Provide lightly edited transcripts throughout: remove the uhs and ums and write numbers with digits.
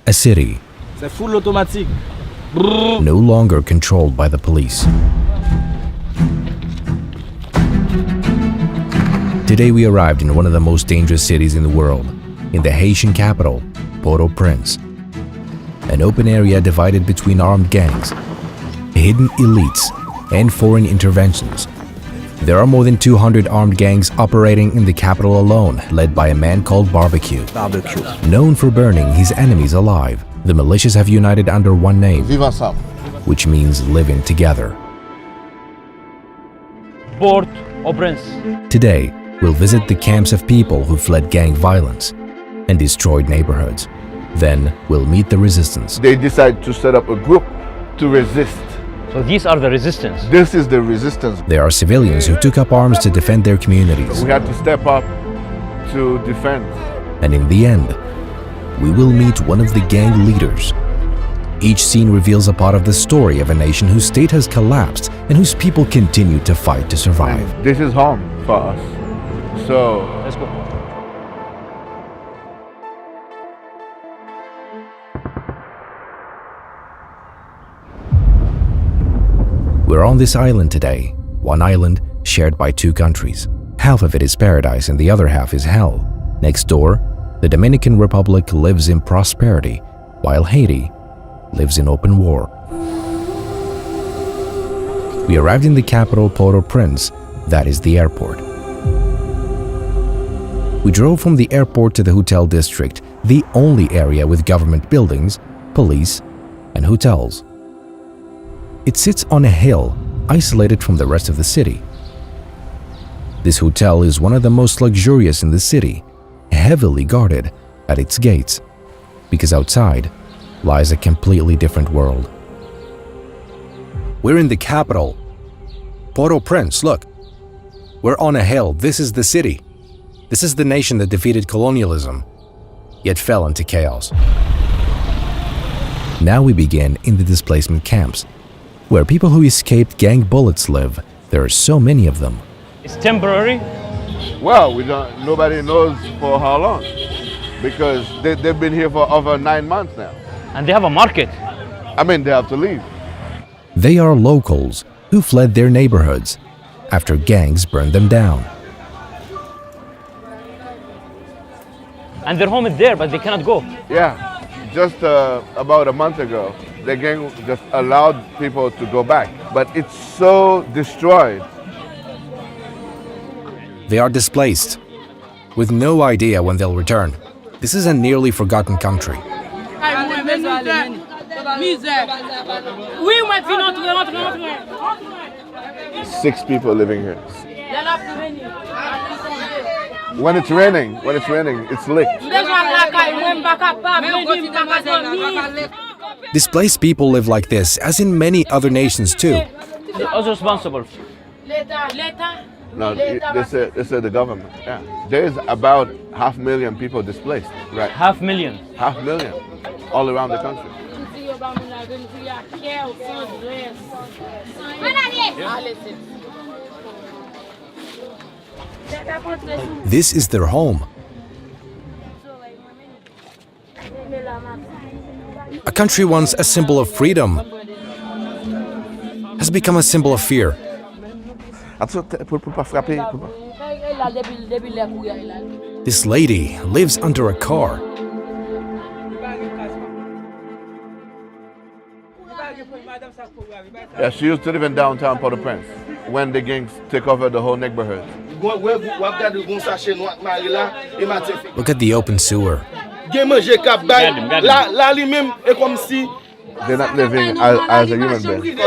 A city C'est full automatique. no longer controlled by the police. Today we arrived in one of the most dangerous cities in the world, in the Haitian capital, Port-au-Prince. An open area divided between armed gangs, hidden elites, and foreign interventions. There are more than 200 armed gangs operating in the capital alone, led by a man called Barbecue. Known for burning his enemies alive, the militias have united under one name, which means living together. Port-au-Prince. Today, we'll visit the camps of people who fled gang violence and destroyed neighborhoods. Then, we'll meet the resistance. They decided to set up a group to resist. So these are the resistance. This is the resistance. There are civilians who took up arms to defend their communities. We had to step up to defend. And in the end, we will meet one of the gang leaders. Each scene reveals a part of the story of a nation whose state has collapsed and whose people continue to fight to survive. This is home for us. So Let's go. We're on this island today, one island shared by two countries. Half of it is paradise and the other half is hell. Next door, the Dominican Republic lives in prosperity, while Haiti lives in open war. We arrived in the capital Port-au-Prince, that is the airport. We drove from the airport to the hotel district, the only area with government buildings, police, and hotels. It sits on a hill, isolated from the rest of the city. This hotel is one of the most luxurious in the city, heavily guarded at its gates, because outside lies a completely different world. We're in the capital, Port-au-Prince, look. We're on a hill, this is the city. This is the nation that defeated colonialism, yet fell into chaos. Now we begin in the displacement camps, where people who escaped gang bullets live. There are so many of them. It's temporary. well, nobody knows for how long, because they've been here for over 9 months now. And they have a market. I mean, they have to leave. They are locals who fled their neighborhoods after gangs burned them down. And their home is there, but they cannot go. Yeah, just about a month ago, the gang just allowed people to go back, but it's so destroyed. They are displaced, with no idea when they'll return. This is a nearly forgotten country. 6 people living here. When it's raining, it's licked. Displaced people live like this, as in many other nations too. They are responsible. No, they say the government. Yeah, there's about 500,000 people displaced, right? 500,000. 500,000, all around the country. This is their home. A country once a symbol of freedom has become a symbol of fear. This lady lives under a car. Yeah, she used to live in downtown Port-au-Prince when the gangs take over the whole neighborhood. Look at the open sewer. They're not living as a human being.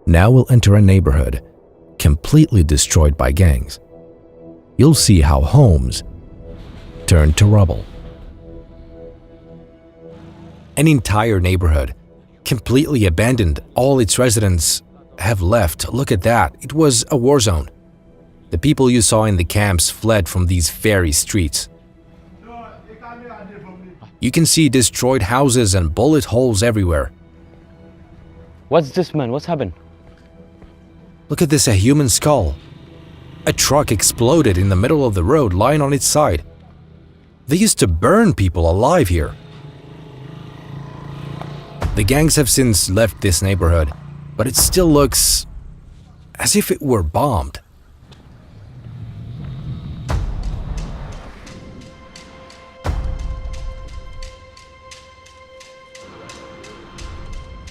Now we'll enter a neighborhood completely destroyed by gangs. You'll see how homes turned to rubble. An entire neighborhood, completely abandoned. All its residents have left. Look at that. It was a war zone. The people you saw in the camps fled from these very streets. You can see destroyed houses and bullet holes everywhere. What's this, man? What's happened? Look at this, a human skull. A truck exploded in the middle of the road, lying on its side. They used to burn people alive here. The gangs have since left this neighborhood, but it still looks as if it were bombed.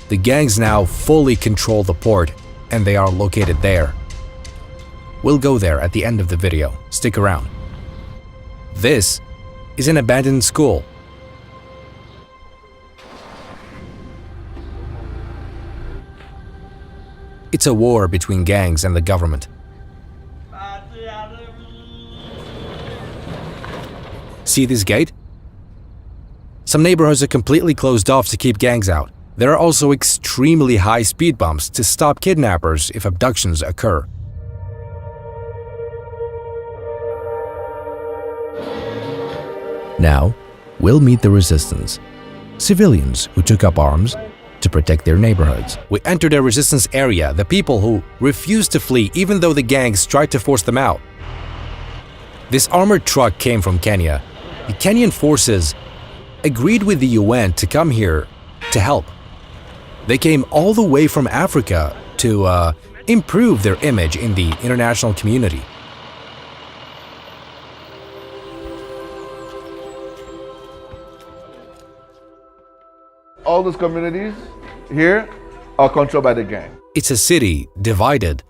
The gangs now fully control the port, and they are located there. We'll go there at the end of the video. Stick around. This is an abandoned school. It's a war between gangs and the government. See this gate? Some neighborhoods are completely closed off to keep gangs out. There are also extremely high speed bumps to stop kidnappers if abductions occur. Now, we'll meet the resistance. Civilians who took up arms to protect their neighborhoods. We entered a resistance area, the people who refused to flee even though the gangs tried to force them out. This armored truck came from Kenya. The Kenyan forces agreed with the UN to come here to help. They came all the way from Africa to improve their image in the international community. All those communities here are controlled by the gang. It's a city divided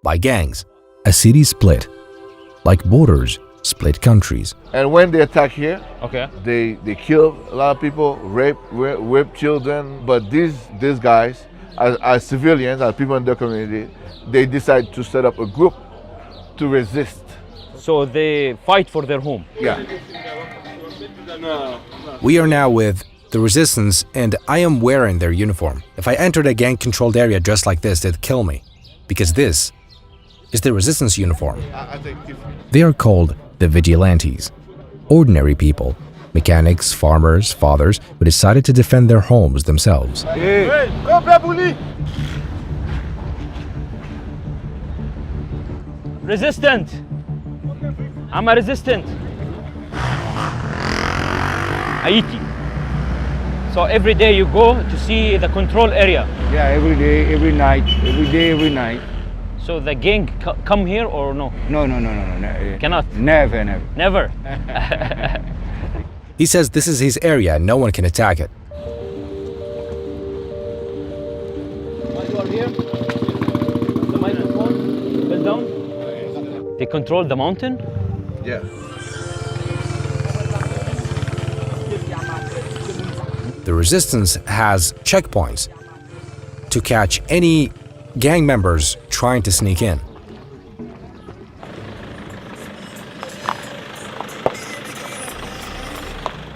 by gangs. A city split, like borders split countries. And when they attack here, Okay. they kill a lot of people, rape children. But these guys, as civilians, as people in their community, they decide to set up a group to resist. So they fight for their home. Yeah. We are now with the resistance, and I am wearing their uniform. If I entered a gang-controlled area dressed like this, they'd kill me, because this is the resistance uniform. They are called the vigilantes, ordinary people, mechanics, farmers, fathers who decided to defend their homes themselves. Resistant. I'm a resistant. Haiti. So every day you go to see the control area. Yeah, every day, every night, every day, every night. So the gang come here or no? No. Cannot. Never. Never. He says this is his area and no one can attack it. You are here. The microphone. Bend down. They control the mountain. Yeah. The resistance has checkpoints to catch any gang members trying to sneak in.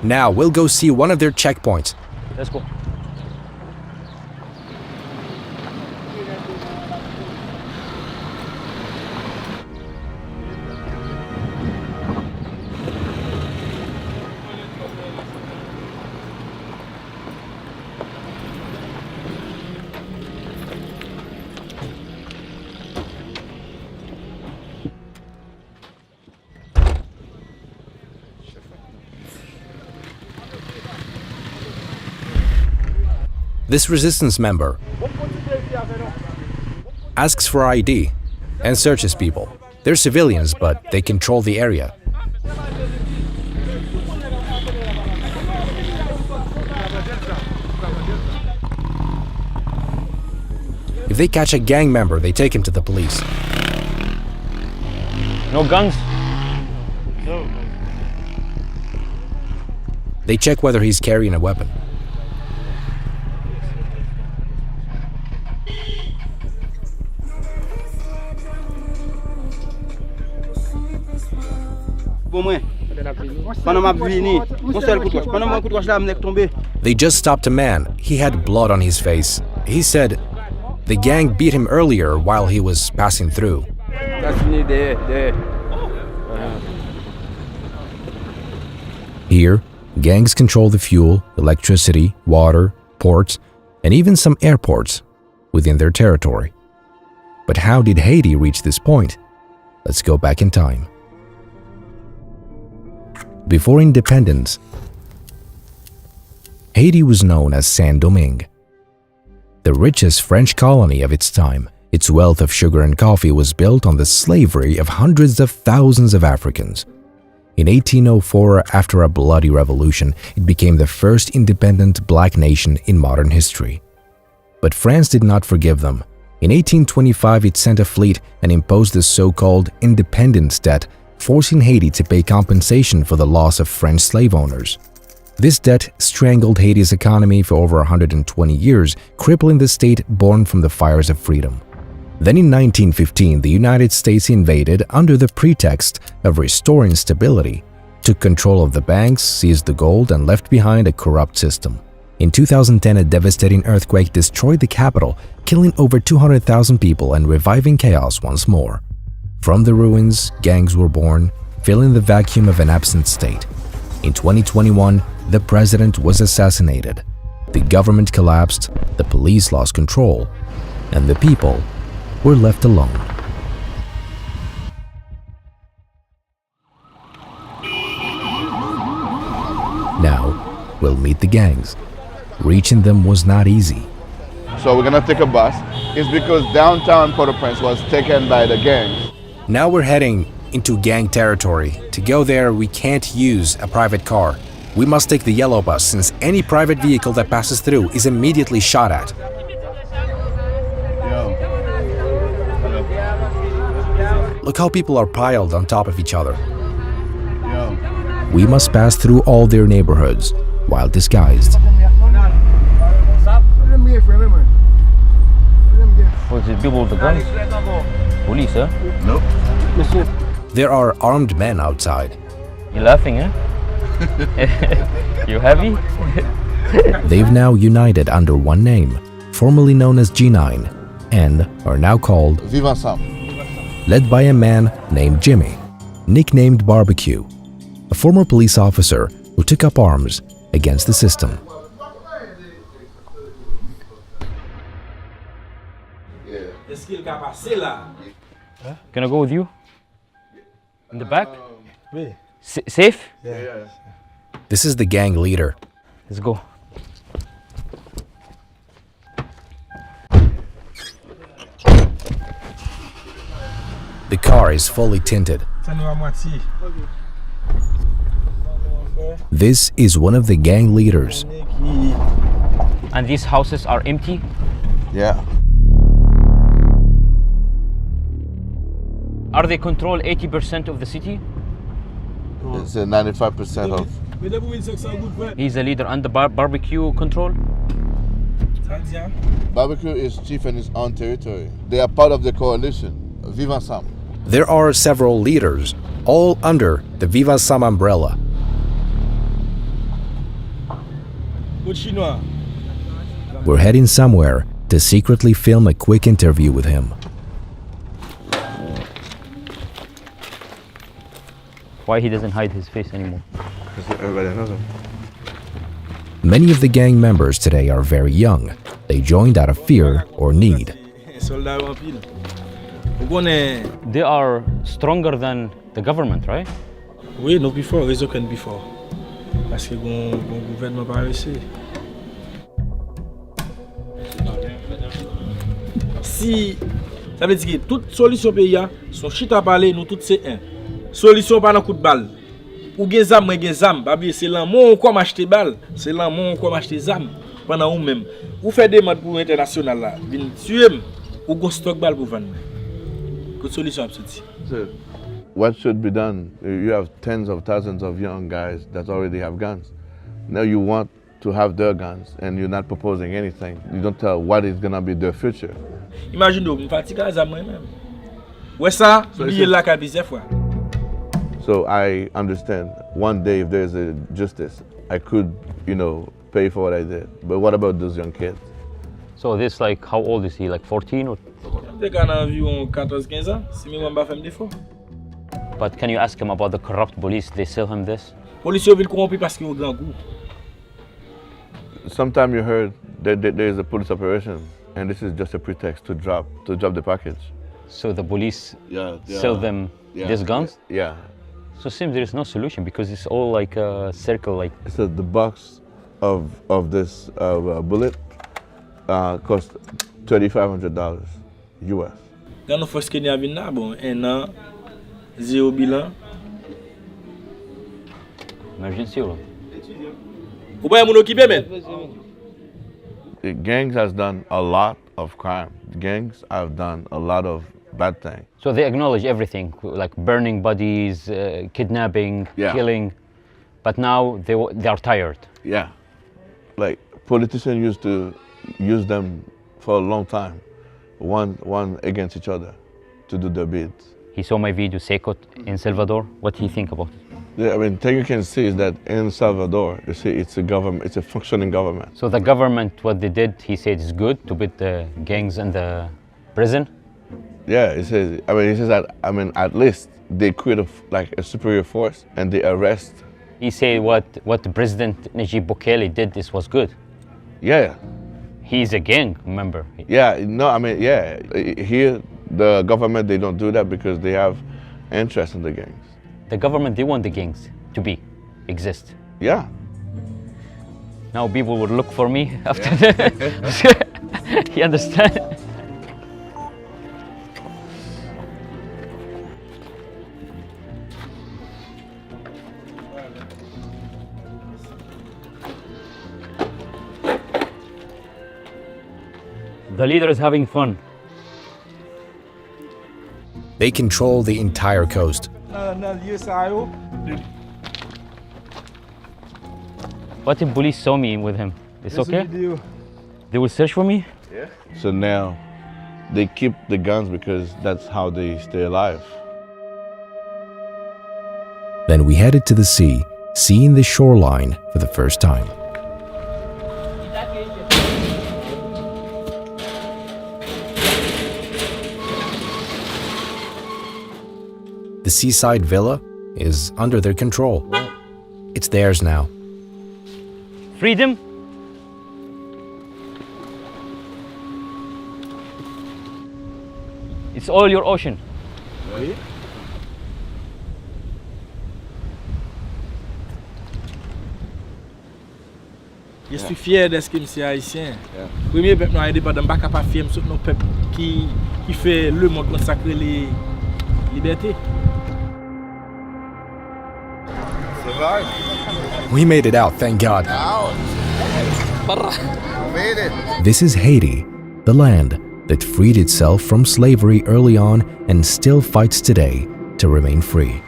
Now we'll go see one of their checkpoints. Let's go. This resistance member asks for ID and searches people. They're civilians, but they control the area. If they catch a gang member, they take him to the police. No guns. They check whether he's carrying a weapon. They just stopped a man. He had blood on his face. He said the gang beat him earlier while he was passing through. That's near there. Here, gangs control the fuel, electricity, water, ports, and even some airports within their territory. But how did Haiti reach this point? Let's go back in time. Before independence, Haiti was known as Saint-Domingue, the richest French colony of its time. Its wealth of sugar and coffee was built on the slavery of hundreds of thousands of Africans. In 1804, after a bloody revolution, it became the first independent black nation in modern history. But France did not forgive them. In 1825, it sent a fleet and imposed the so-called independence debt, forcing Haiti to pay compensation for the loss of French slave owners. This debt strangled Haiti's economy for over 120 years, crippling the state born from the fires of freedom. Then in 1915, the United States invaded under the pretext of restoring stability, took control of the banks, seized the gold, and left behind a corrupt system. In 2010, a devastating earthquake destroyed the capital, killing over 200,000 people and reviving chaos once more. From the ruins, gangs were born, filling the vacuum of an absent state. In 2021, the president was assassinated, the government collapsed, the police lost control, and the people were left alone. Now, we'll meet the gangs. Reaching them was not easy. So we're gonna take a bus. It's because downtown Port-au-Prince was taken by the gangs. Now we're heading into gang territory. To go there, we can't use a private car. We must take the yellow bus since any private vehicle that passes through is immediately shot at. Look how people are piled on top of each other. We must pass through all their neighborhoods while disguised. What's the people with the guns? Police, huh? Nope. There are armed men outside. You laughing, huh? You happy? They've now united under one name, formerly known as G9, and are now called Vive ensemble. led by a man named Jimmy, nicknamed Barbecue, a former police officer who took up arms against the system. Can I go with you? In the back? Safe? This is the gang leader. Let's go. The car is fully tinted. This is one of the gang leaders. And these houses are empty? Yeah. Are they control 80% of the city? It's 95% of. He's a leader and the barbecue control? Barbecue is chief in his own territory. They are part of the coalition. Vive ensemble. There are several leaders, all under the Vive Ensemble umbrella. We're heading somewhere to secretly film a quick interview with him. Why he doesn't hide his face anymore? Everybody knows him. Many of the gang members today are very young. They joined out of fear or need. They are stronger than the government, right? Oui, no before, raison qu'on before. Parce que le gouvernement pas réussi. Si ça veut dire que toute solution pays son chita parler nous tous c'est un. Solution pas dans coup de balle. Ou gen zam, moi gen zam, pas bien c'est là mon quoi m'acheter balle, c'est là mon quoi m'acheter zam pendant ou même. Ou fait des demandes pour international là, vinn tuer ou go stock balle pour vendre. Que solution absolue. So, what should be done? You have tens of thousands of young guys that already have guns. Now you want to have their guns and you're not proposing anything. You don't tell what is going to be their future. Imagine nous, fatigue à moi-même. Ouais ça, billet là qu'a plusieurs fois. So I understand one day if there's a justice, I could, pay for what I did. But what about those young kids? So this, like, how old is he? Like 14 or Te ka nan environ 14-15 ans, si mi mwen ba fèm defo. But can you ask him about the corrupt police? They sell him this. Polis yo vil korompi paske yo gran kou. Sometimes you heard that there is a police operation, and this is just a pretext to drop the package. So the police Yeah, sell them these guns? Yeah. So it seems there is no solution because it's all like a circle, like So the box of this bullet cost $3,500 US. Gan nou fos Kenya vin nan, bon, 1 an, 0 bilan. emergency or Ou ba yon moun okipe men? The gangs has done a lot of crime. Gangs have done a lot of bad things. so they acknowledge everything, like burning bodies, kidnapping, Yeah. killing, but now they are tired. Yeah. Like politicians used to use them for a long time, one against each other to do their bids. He saw my video, Sekot, in Salvador. What do you think about it? Yeah, I mean, thing you can see is that in Salvador, you see it's a government, it's a functioning government. So the government, what they did, he said is good to put the gangs in the prison. Yeah, he says that, I mean, at least they create like a superior force and they arrest. He said what President Najib Bukele did, this was good. Yeah, He's a gang member. yeah, no, I mean, yeah, here the government, they don't do that because they have interest in the gangs. The government, they want the gangs to exist. Yeah. Now people will look for me after that. You understand? The leader is having fun. They control the entire coast. What if police saw me with him? It's okay? They will search for me? So now they keep the guns because that's how they stay alive. Then we headed to the sea, seeing the shoreline for the first time. The seaside villa is under their control. It's theirs now. Freedom? It's all your ocean. Je suis fier d'être que je suis haïtien. Premier peuple noir indépendant, je ne suis pas fier de nos peuples qui fait le monde consacrer les libertés. We made it out, thank God. This is Haiti, the land that freed itself from slavery early on and still fights today to remain free.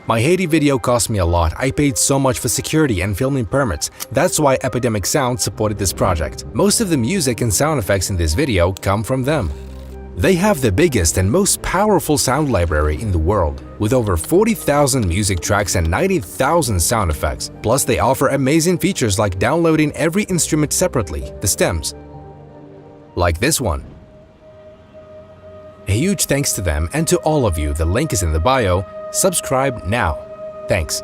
My Haiti video cost me a lot. I paid so much for security and filming permits. That's why Epidemic Sound supported this project. Most of the music and sound effects in this video come from them. They have the biggest and most powerful sound library in the world, with over 40,000 music tracks and 90,000 sound effects. Plus, they offer amazing features like downloading every instrument separately, the stems. Like this one. A huge thanks to them and to all of you. The link is in the bio. Subscribe now. Thanks.